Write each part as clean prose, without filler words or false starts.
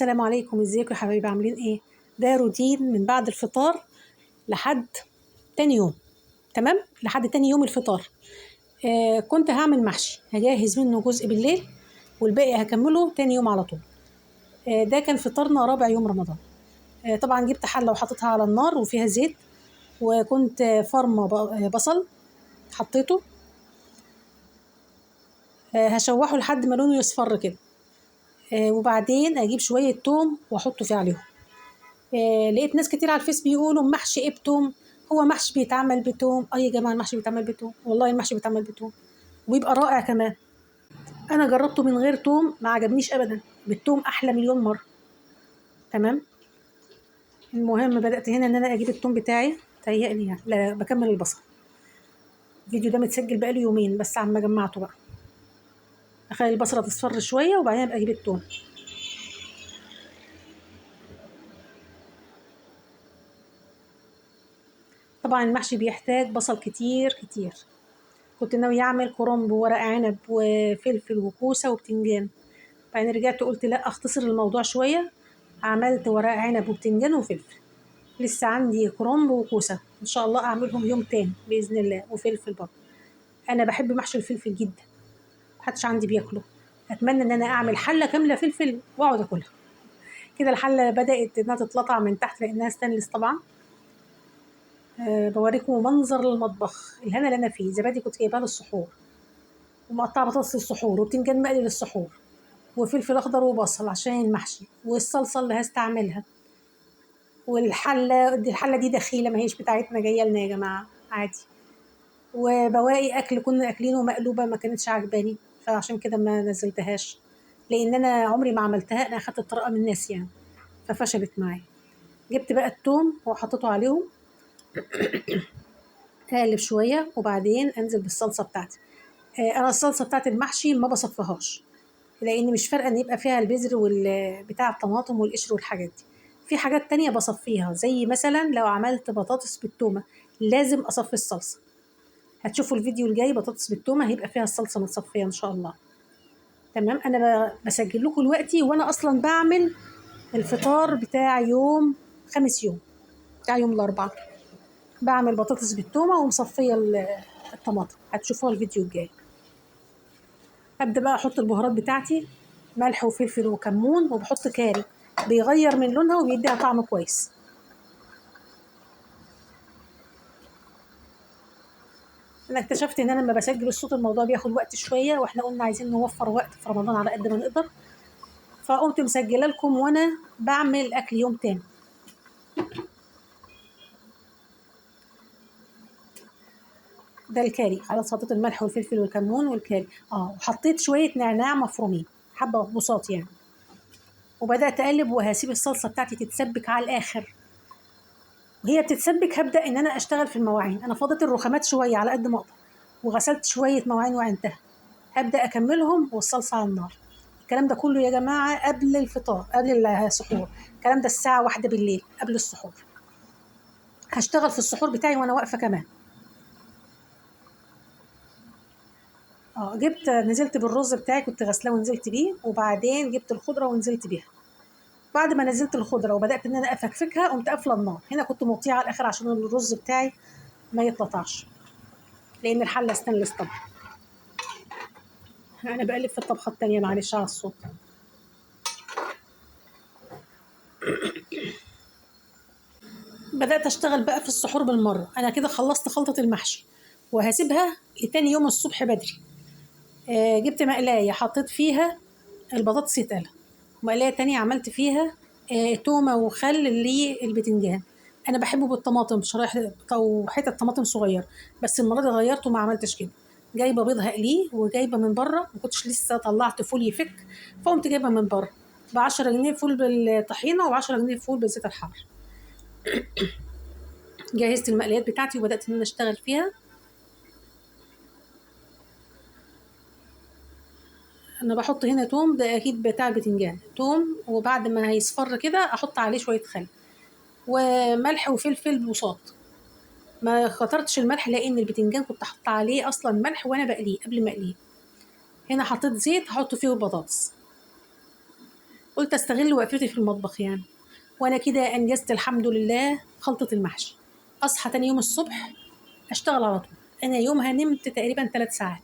السلام عليكم، ازيكم يا حبايبي؟ عاملين ايه؟ ده روتين من بعد الفطار لحد تاني يوم. تمام، لحد تاني يوم الفطار. كنت هعمل محشي، هجهز منه جزء بالليل والباقي هكمله تاني يوم على طول. ده كان فطارنا رابع يوم رمضان. طبعا جبت حله وحطيتها على النار وفيها زيت، وكنت فارمه بصل حطيته. هشوحه لحد ما لونه يصفر كده. وبعدين اجيب شويه توم واحطه فيه عليهم. لقيت ناس كتير على الفيس بيقولوا محشي ايه بتوم؟ هو محشي بيتعمل بتوم؟ يا جماعه المحشي بيتعمل بتوم، والله المحشي بيتعمل بتوم وبيبقى رائع كمان. انا جربته من غير توم ما عجبنيش ابدا، بالتوم احلى مليون مره. تمام. المهم بدات هنا ان انا اجيب التوم بتاعي، تهيألي يعني لا بكمل البصل. الفيديو ده متسجل بقالي يومين بس عم جمعته بقى. اخلي البصله تصفر شويه وبعدين ابقى اجيب التوم. طبعا المحشي بيحتاج بصل كتير كتير. كنت ناوي اعمل كرنب وورق عنب وفلفل وكوسه وبتنجان، بعدين رجعت قلت لا اختصر الموضوع شويه. عملت ورق عنب وبتنجان وفلفل. لسه عندي كرنب وكوسه ان شاء الله اعملهم يوم تاني باذن الله، وفلفل برضه. انا بحب محشي الفلفل جدا، محدش عندي بياكله. اتمنى ان انا اعمل حله كامله فلفل واقعد اكلها. كده الحله بدات انها تتلطع من تحت لانها ستانلس طبعا. بوريكم منظر المطبخ الهنا اللي انا فيه. زبادي كنت جايبها للسحور، ومقطعه بطاطس للسحور، وبتنجان مقلي للسحور، وفلفل اخضر وبصل عشان المحشي، والصلصه اللي هستعملها. والحله دي دخيله، ما هيش بتاعتنا، جايه لنا يا جماعه عادي. وبواقي اكل كنا اكلينه مقلوبه ما كانتش عجباني، فعشان كده ما نزلتهاش. لان انا عمري ما عملتها، انا اخدت الطريقه من الناس يعني، ففشلت معايا. جبت بقى التوم وحطيته عليهم، اقلب شويه وبعدين انزل بالصلصه بتاعتي. انا الصلصه بتاعت المحشي ما بصفهاش، لان مش فارقه ان يبقى فيها البذر والبتاع الطماطم والقشر والحاجات دي. في حاجات تانية بصفيها، زي مثلا لو عملت بطاطس بالتومه لازم اصفي الصلصه. هتشوفوا الفيديو الجاي بطاطس بالتومه هيبقى فيها الصلصه متصفيه ان شاء الله. تمام. انا بسجل لكم دلوقتي وانا اصلا بعمل الفطار بتاع يوم خامس يوم، بتاع يوم الاربعاء. بعمل بطاطس بالتومه ومصفيه الطماطم، هتشوفوها الفيديو الجاي. ابدا بقى احط البهارات بتاعتي، ملح وفلفل وكمون، وبحط كاري بيغير من لونها وبيديها طعم كويس. انا اكتشفت ان انا لما بسجل الصوت الموضوع بياخد وقت شويه، واحنا قلنا عايزين نوفر وقت في رمضان على قد ما نقدر، فقمت مسجله لكم وانا بعمل اكل يوم تاني. ده الكاري، خلاص حطيت الملح والفلفل والكمون والكاري. وحطيت شويه نعناع مفرومين، حبه بساط يعني. وبدات اقلب وهسيب الصلصه بتاعتي تتسبك على الاخر. وهي بتتسبك هبدا ان انا اشتغل في المواعين. انا فضيت الرخامات شويه على قد ما اقدر، وغسلت شويه مواعين وعينتها. هبدا اكملهم والصلصه على النار. الكلام ده كله يا جماعه قبل الفطار، قبل السحور. الكلام ده الساعه 1 بالليل قبل السحور. هشتغل في السحور بتاعي وانا واقفه كمان. نزلت بالرز بتاعي، كنت غسلاه ونزلت بيه، وبعدين جبت الخضره ونزلت بيها. بعد ما نزلت الخضره وبدات ان انا افكفكها، قمت قافله النار. هنا كنت مطيعه على الاخر عشان الرز بتاعي ما يتلطعش، لان الحله ستانلس طبعا. انا بقلب في الطبخه التانيه، معلش على الصوت. بدات اشتغل بقى في السحور بالمره. انا كده خلصت خلطه المحشي وهسيبها لتاني يوم الصبح بدري. جبت مقلايه حطيت فيها البطاطس يتقلى، ومقلايه تانية عملت فيها تومه وخل للبتنجان. انا بحبه بالطماطم شرايح او حتت طماطم صغير، بس المره دي غيرته ما عملتش كده. جايبه بيض هقليه، وجايبه من بره، ما كنتش لسه طلعت فول يفك، فقمت جايبه من بره ب 10 جنيه فول بالطحينه و10 جنيه فول بالزيت الحار. جهزت المقليات بتاعتي وبدات ان انا اشتغل فيها. انا بحط هنا توم، ده اكيد بتاع البتنجان، توم، وبعد ما هيصفر كده احط عليه شويه خل وملح وفلفل بوصات. ما كترتش الملح لان البتنجان كنت حاطه عليه اصلا ملح وانا بقليه قبل ما اقليه. هنا حطيت زيت هحط فيه البطاطس. قلت استغل وقفتي في المطبخ يعني. وانا كده انجزت الحمد لله خلطة المحشي. اصحى تاني يوم الصبح اشتغل على طول. انا يومها نمت تقريبا 3 ساعات،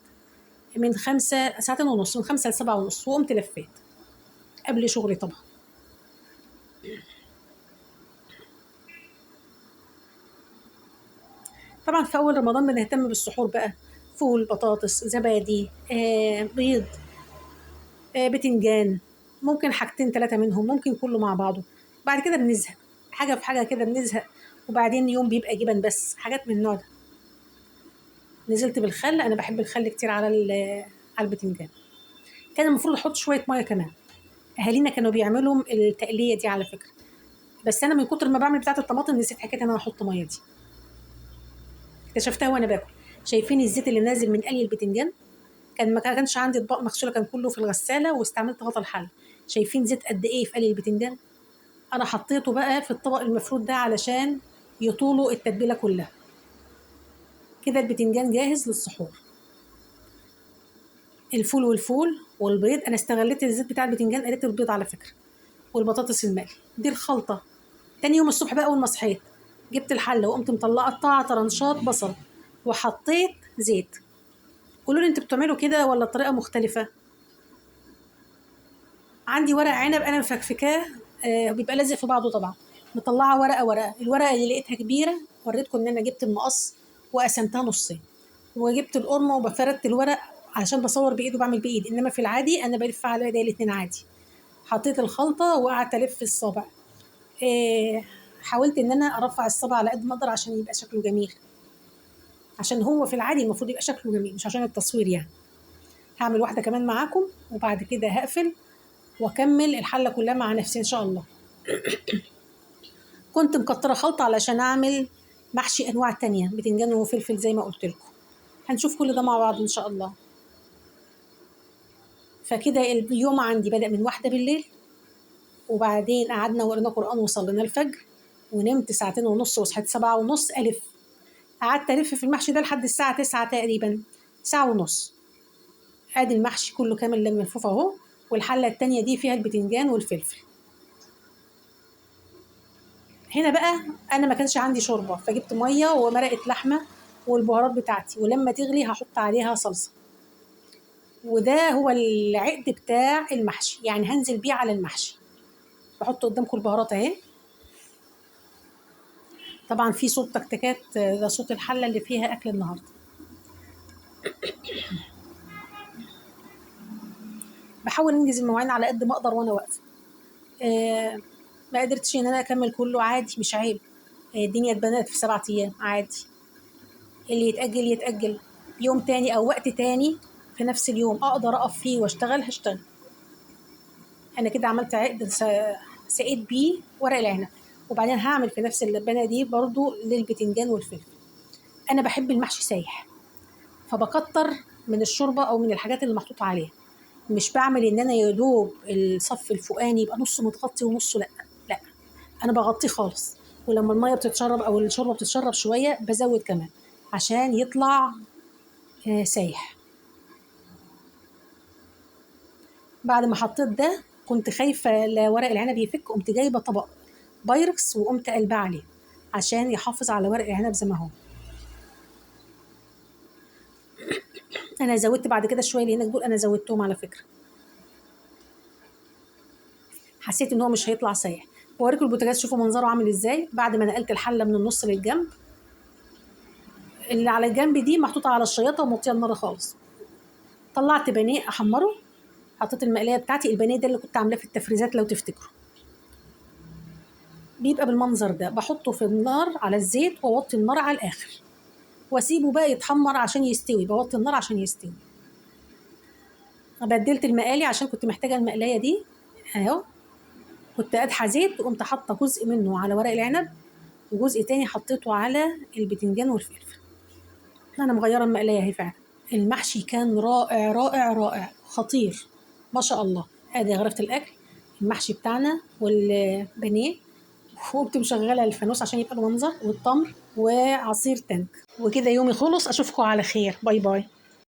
من 5 ساعتين ونص، من 5 ل7:30، وقمت لفيت قبل شغلي طبعا. طبعا في اول رمضان بنهتم بالسحور بقى، فول، بطاطس، زبادي، بيض، بتنجان، ممكن حاجتين 3 منهم، ممكن كله مع بعضه. بعد كده بنزهق، حاجة في حاجة كده بنزهق. وبعدين يوم بيبقى جبن بس، حاجات من النوع ده. نزلت بالخل، أنا بحب الخل كتير على البتنجان. كان المفروض أحط شوية مية كمان، أهالينا كانوا بيعملوا التقلية دي على فكرة، بس أنا من كتر ما بعمل بتاعة الطماطم نسيت حكاية إن أنا أحط مية دي. اكتشفتها وأنا باكل. شايفين الزيت اللي نازل من قلي البتنجان؟ ما كانش عندي اطباق مغسوله، كان كله في الغساله واستعملت غطا الحل. شايفين زيت قد ايه في قلي البتنجان؟ انا حطيته بقى في الطبق المفروض ده علشان يطولوا التتبيله كلها. كده البتنجان جاهز للسحور. الفول والبيض، انا استغليت الزيت بتاع البتنجان، قليت البيض على فكره، والبطاطس المقلي. دي الخلطه. تاني يوم الصبح بقى اول ما صحيت، جبت الحله وقمت مطلعه قطعه طرنشات بصل، وحطيت زيت. قولوا لي انتوا بتعملوا كده ولا طريقه مختلفه؟ عندي ورق عنب انا مفكفكاه، بيبقى لازق في بعضه طبعا. مطلعه ورقه ورقه، الورقه اللي لقيتها كبيره وريتكم ان انا جبت المقص وقسمتها نصين، وجبت القرمه وبفردت الورق علشان بصور بايدي وبعمل بايدي، انما في العادي انا بلف على ايدي الاتنين عادي. حطيت الخلطه وقعدت الف الصابع. حاولت ان انا ارفع الصبع على قد ما اقدر عشان يبقى شكله جميل، عشان هو في العادي المفروض يبقى شكله جميل، مش عشان التصوير يعني. هعمل واحده كمان معاكم وبعد كده هقفل واكمل الحله كلها مع نفسي ان شاء الله. كنت مكترة خلطة علشان أعمل محشي أنواع تانية، بتنجان وفلفل زي ما قلت لكم. هنشوف كل ده مع بعض إن شاء الله. فكده اليوم عندي بدأ من 1 بالليل، وبعدين قعدنا وقرينا قرآن وصلينا الفجر، ونمت 2 ساعتين ونص وصحيت 7:30 ألف. قعدت ألف في المحشي ده لحد الساعة 9 تقريبا، ساعة ونص. ادي المحشي كله كامل ملفوف اهو، والحلة التانية دي فيها البتنجان والفلفل. هنا بقى انا ما كانش عندي شوربه، فجبت ميه ومرقه لحمه والبهارات بتاعتي، ولما تغلي هحط عليها صلصه. وده هو العقد بتاع المحشي، يعني هنزل بيه على المحشي. بحط قدامكم البهارات اهي. طبعا في صوت تكتكات، ده صوت الحله اللي فيها اكل النهارده. بحاول انجز المواعين على قد ما اقدر وانا واقفه. ما قدرتش ان انا اكمل كله عادي، مش عيب. الدنيا اتبنت في 7 ايام عادي. اللي يتأجل يتأجل يوم تاني أو وقت تاني في نفس اليوم أقدر أقف فيه وأشتغل هشتغل. أنا كده عملت عقد سقيت بيه ورق العنب، وبعدين هعمل في نفس اللبانة دي برضو للبتنجان والفلفل. أنا بحب المحشي سايح، فبكتر من الشوربة أو من الحاجات اللي محطوطة عليه. مش بعمل إن أنا يدوب الصف الفوقاني يبقى نصه متغطي ونصه لأ، لأ، أنا بغطيه خالص. ولما المية بتتشرب أو الشوربة بتتشرب شوية بزود كمان عشان يطلع سايح. بعد ما حطيت ده كنت خايفة لورق العنب يفك، قمت جايبة طبق بايركس وقمت قلباه عليه عشان يحافظ على ورق العنب زي ما هو. أنا زودت بعد كده شوية، لأن دول أنا زودتهم على فكرة. حسيت إن هو مش هيطلع سايح. بوريكم البوتاجاز شوفوا منظره عامل إزاي بعد ما نقلت الحلة من النص للجنب. اللي على الجنب دي محطوطة على الشياطة وموطية النار خالص. طلعت بانيه أحمره، حطيت المقلية بتاعتي. البانيه ده اللي كنت عاملاه في التفريزات لو تفتكروا، بيبقى بالمنظر ده. بحطه في النار على الزيت وأوطي النار على الآخر واسيبه بقى يتحمر عشان يستوي. بوطي النار عشان يستوي. بدلت المقالي عشان كنت محتاجه المقلايه دي اهو. كنت قادحه زيت وقمت حاطه جزء منه على ورق العنب، وجزء تاني حطيته على البتنجان والفلفل. انا مغيره المقلايه اهي. فعلا المحشي كان رائع رائع رائع خطير ما شاء الله. ادي غرفه الاكل، المحشي بتاعنا والبانيه، وقمت مشغله الفانوس عشان يبقى المنظر، والتمر وعصير تانك. وكده يومي خلص. اشوفكم على خير، باي باي.